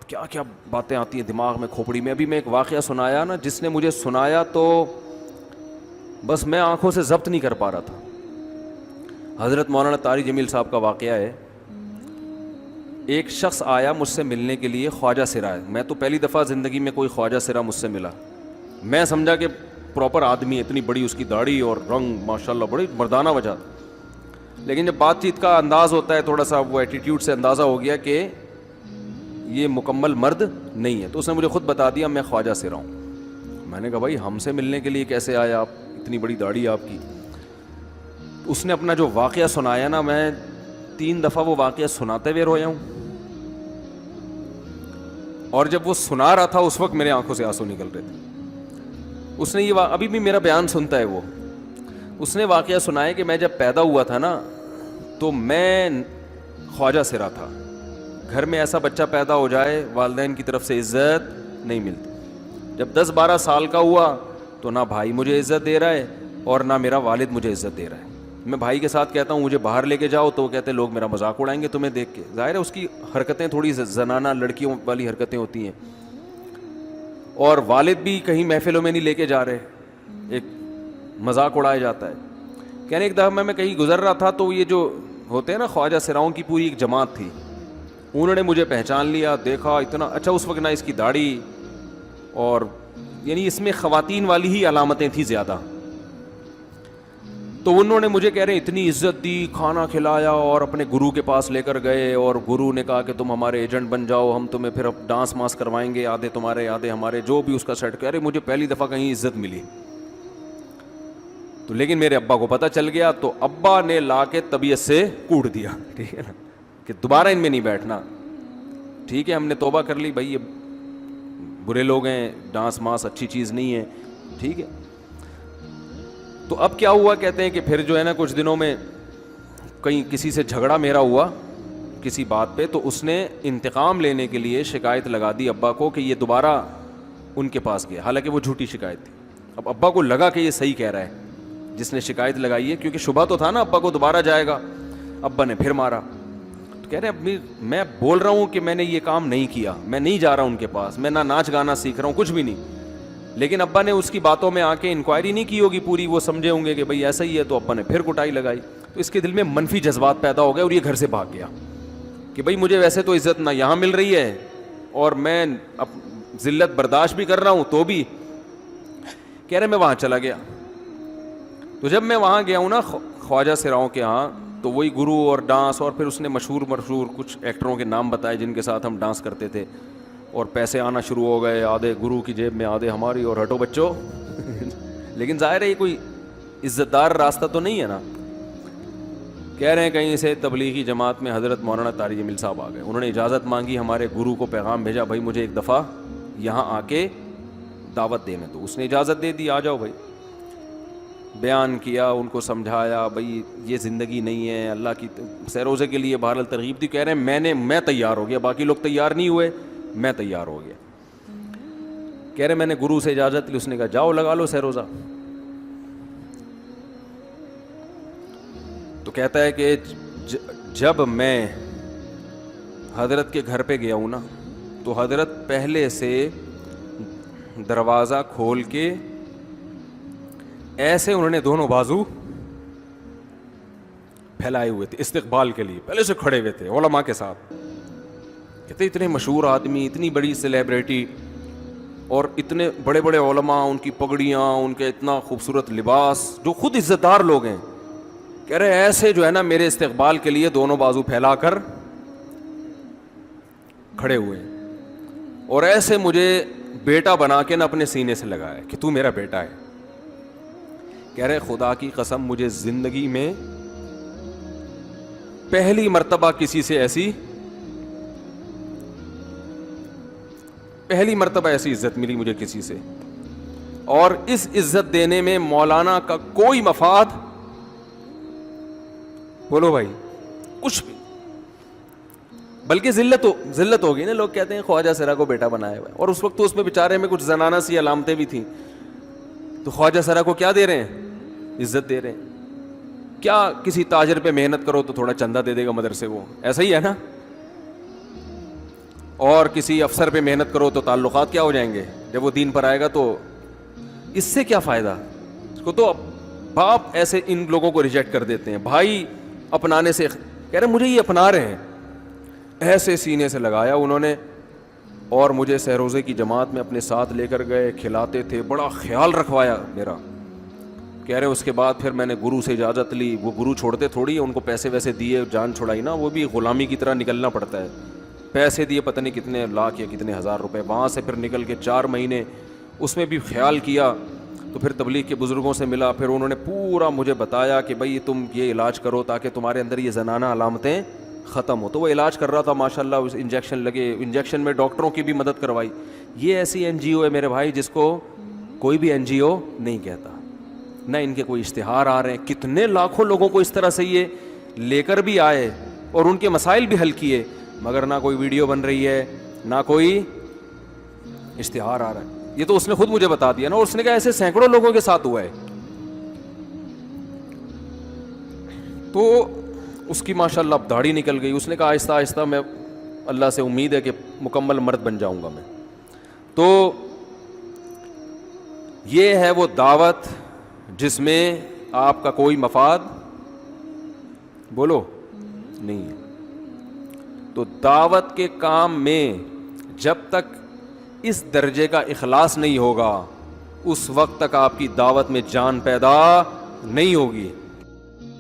کیا کیا باتیں آتی ہیں دماغ میں, کھوپڑی میں. ابھی میں ایک واقعہ سنایا نا, جس نے مجھے سنایا تو بس میں آنکھوں سے ضبط نہیں کر پا رہا تھا. حضرت مولانا طاری جمیل صاحب کا واقعہ ہے. ایک شخص آیا مجھ سے ملنے کے لیے, خواجہ سرا ہے. میں تو پہلی دفعہ زندگی میں کوئی خواجہ سرا مجھ سے ملا. میں سمجھا کہ پراپر آدمی, اتنی بڑی اس کی داڑھی اور رنگ ماشاءاللہ بڑی مردانہ وجہ. لیکن جب بات چیت کا انداز ہوتا ہے تھوڑا سا, وہ ایٹیٹیوڈ سے اندازہ ہو گیا کہ یہ مکمل مرد نہیں ہے. تو اس نے مجھے خود بتا دیا میں خواجہ سرا ہوں. میں نے کہا بھائی ہم سے ملنے کے لیے کیسے آئے آپ, اتنی بڑی داڑھی آپ کی. اس نے اپنا جو واقعہ سنایا نا, میں 3 دفعہ وہ واقعہ سناتے ہوئے رویا ہوں. اور جب وہ سنا رہا تھا اس وقت میرے آنکھوں سے آنسو نکل رہے تھے. اس نے یہ ابھی بھی میرا بیان سنتا ہے وہ. اس نے واقعہ سنایا کہ میں جب پیدا ہوا تھا نا تو میں خواجہ سرا تھا. گھر میں ایسا بچہ پیدا ہو جائے والدین کی طرف سے عزت نہیں ملتی. جب 10-12 سال کا ہوا تو نہ بھائی مجھے عزت دے رہا ہے اور نہ میرا والد مجھے عزت دے رہا ہے. میں بھائی کے ساتھ کہتا ہوں مجھے باہر لے کے جاؤ تو وہ کہتے ہیں لوگ میرا مذاق اڑائیں گے تمہیں دیکھ کے. ظاہر ہے اس کی حرکتیں تھوڑی زنانہ لڑکیوں والی حرکتیں ہوتی ہیں. اور والد بھی کہیں محفلوں میں نہیں لے کے جا رہے, ایک مذاق اڑایا جاتا ہے. کہنے ایک دفعہ میں کہیں گزر رہا تھا تو یہ جو ہوتے ہیں نا خواجہ سراؤں کی پوری ایک جماعت تھی, انہوں نے مجھے پہچان لیا, دیکھا اتنا اچھا. اس وقت نہ اس کی داڑھی, اور یعنی اس میں خواتین والی ہی علامتیں تھیں زیادہ. تو انہوں نے مجھے کہہ رہے اتنی عزت دی, کھانا کھلایا اور اپنے گرو کے پاس لے کر گئے. اور گرو نے کہا کہ تم ہمارے ایجنٹ بن جاؤ, ہم تمہیں پھر اب ڈانس ماس کروائیں گے, آدھے تمہارے آدھے ہمارے, جو بھی اس کا سیٹ. کہہ رہے مجھے پہلی دفعہ کہیں عزت ملی. تو لیکن میرے ابا کو پتہ چل گیا تو ابا نے لا کے طبیعت سے کوٹ دیا, ٹھیک ہے نا, کہ دوبارہ ان میں نہیں بیٹھنا. ٹھیک ہے ہم نے توبہ کر لی, بھائی یہ برے لوگ ہیں, ڈانس ماس اچھی چیز نہیں ہے, ٹھیک ہے. تو اب کیا ہوا, کہتے ہیں کہ پھر جو ہے نا کچھ دنوں میں کہیں کسی سے جھگڑا میرا ہوا کسی بات پہ, تو اس نے انتقام لینے کے لیے شکایت لگا دی ابا کو کہ یہ دوبارہ ان کے پاس گیا. حالانکہ وہ جھوٹی شکایت تھی. اب ابا کو لگا کہ یہ صحیح کہہ رہا ہے جس نے شکایت لگائی ہے, کیونکہ شبہ تو تھا نا ابا کو دوبارہ جائے گا. ابا نے پھر مارا. تو کہہ رہے اب میں بول رہا ہوں کہ میں نے یہ کام نہیں کیا, میں نہیں جا رہا ان کے پاس, میں نہ ناچ گانا سیکھ رہا ہوں, کچھ بھی نہیں. لیکن ابا نے اس کی باتوں میں آ کے انکوائری نہیں کی ہوگی پوری, وہ سمجھے ہوں گے کہ بھائی ایسا ہی ہے. تو ابا نے پھر کٹائی لگائی. تو اس کے دل میں منفی جذبات پیدا ہو گئے اور یہ گھر سے بھاگ گیا کہ بھائی مجھے ویسے تو عزت نہ یہاں مل رہی ہے اور میں ذلت برداشت بھی کر رہا ہوں, تو بھی کہہ رہے میں وہاں چلا گیا. تو جب میں وہاں گیا ہوں نا خواجہ سراؤں کے ہاں, تو وہی گرو اور ڈانس, اور پھر اس نے مشہور کچھ ایکٹروں کے نام بتائے جن کے ساتھ ہم ڈانس کرتے تھے, اور پیسے آنا شروع ہو گئے, آدھے گرو کی جیب میں آدھے ہماری, اور ہٹو بچوں. لیکن ظاہر ہے یہ کوئی عزت دار راستہ تو نہیں ہے نا. کہہ رہے ہیں کہیں سے تبلیغی جماعت میں حضرت مولانا طاری جمیل صاحب آ گئے, انہوں نے اجازت مانگی, ہمارے گرو کو پیغام بھیجا بھائی مجھے ایک دفعہ یہاں آ کے دعوت دینے. تو اس نے اجازت دے دی, آ جاؤ بھائی. بیان کیا, ان کو سمجھایا بھائی یہ زندگی نہیں ہے, اللہ کی سیروزے کے لیے بہرحال ترغیب دی. کہہ رہے ہیں میں تیار ہو گیا, باقی لوگ تیار نہیں ہوئے, میں تیار ہو گیا. کہہ رہے میں نے گرو سے اجازت لی, اس نے کہا جاؤ لگا لو سیروزہ. تو کہتا ہے کہ جب میں حضرت کے گھر پہ گیا ہوں نا تو حضرت پہلے سے دروازہ کھول کے ایسے انہوں نے دونوں بازو پھیلائے ہوئے تھے استقبال کے لیے, پہلے سے کھڑے ہوئے تھے علماء کے ساتھ. کہتے اتنے مشہور آدمی, اتنی بڑی سیلیبریٹی, اور اتنے بڑے بڑے علماء, ان کی پگڑیاں, ان کے اتنا خوبصورت لباس, جو خود عزت دار لوگ ہیں. کہہ رہے ایسے جو ہے نا میرے استقبال کے لیے دونوں بازو پھیلا کر کھڑے ہوئے, اور ایسے مجھے بیٹا بنا کے نہ اپنے سینے سے لگایا کہ تو میرا بیٹا ہے. کہہ رہے خدا کی قسم مجھے زندگی میں پہلی مرتبہ کسی سے پہلی مرتبہ ایسی عزت ملی مجھے کسی سے, اور اس عزت دینے میں مولانا کا کوئی مفاد, بولو بھائی, کچھ بھی, بلکہ ذلت ہوگی نا. لوگ کہتے ہیں خواجہ سرا کو بیٹا بنایا ہوا ہے, اور اس وقت تو اس میں بیچارے میں کچھ زنانہ سی علامتیں بھی تھیں. تو خواجہ سرا کو کیا دے رہے ہیں, عزت دے رہے ہیں. کیا کسی تاجر پہ محنت کرو تو تھوڑا چندہ دے دے گا مدرسے, وہ ایسا ہی ہے نا. اور کسی افسر پہ محنت کرو تو تعلقات کیا ہو جائیں گے. جب وہ دین پر آئے گا تو اس سے کیا فائدہ. اس کو تو باپ ایسے ان لوگوں کو ریجیکٹ کر دیتے ہیں. بھائی اپنانے سے کہہ رہے مجھے یہ اپنا رہے ہیں, ایسے سینے سے لگایا انہوں نے, اور مجھے سہروزے کی جماعت میں اپنے ساتھ لے کر گئے, کھلاتے تھے, بڑا خیال رکھوایا میرا. کہہ رہے اس کے بعد پھر میں نے گرو سے اجازت لی. وہ گرو چھوڑتے تھوڑی, ان کو پیسے ویسے دیے, جان چھڑائی نا, وہ بھی غلامی کی طرح نکلنا پڑتا ہے. پیسے دیے پتہ نہیں کتنے لاکھ یا کتنے ہزار روپے. وہاں سے پھر نکل کے 4 مہینے اس میں بھی خیال کیا. تو پھر تبلیغ کے بزرگوں سے ملا, پھر انہوں نے پورا مجھے بتایا کہ بھائی تم یہ علاج کرو تاکہ تمہارے اندر یہ زنانہ علامتیں ختم ہو. تو وہ علاج کر رہا تھا ماشاءاللہ, اس انجیکشن لگے, انجیکشن میں ڈاکٹروں کی بھی مدد کروائی. یہ ایسی این جی او ہے میرے بھائی جس کو کوئی بھی این جی او نہیں کہتا, نہ ان کے کوئی اشتہار آ رہے ہیں. کتنے لاکھوں لوگوں کو اس طرح سے یہ لے کر بھی آئے اور ان کے مسائل بھی حل کیے, مگر نہ کوئی ویڈیو بن رہی ہے, نہ کوئی اشتہار آ رہا ہے. یہ تو اس نے خود مجھے بتا دیا نا, اور اس نے کہا ایسے سینکڑوں لوگوں کے ساتھ ہوا ہے. تو اس کی ماشاءاللہ اب داڑھی نکل گئی. اس نے کہا آہستہ آہستہ میں اللہ سے امید ہے کہ مکمل مرد بن جاؤں گا میں. تو یہ ہے وہ دعوت جس میں آپ کا کوئی مفاد بولو نہیں ہے. تو دعوت کے کام میں جب تک اس درجے کا اخلاص نہیں ہوگا, اس وقت تک آپ کی دعوت میں جان پیدا نہیں ہوگی.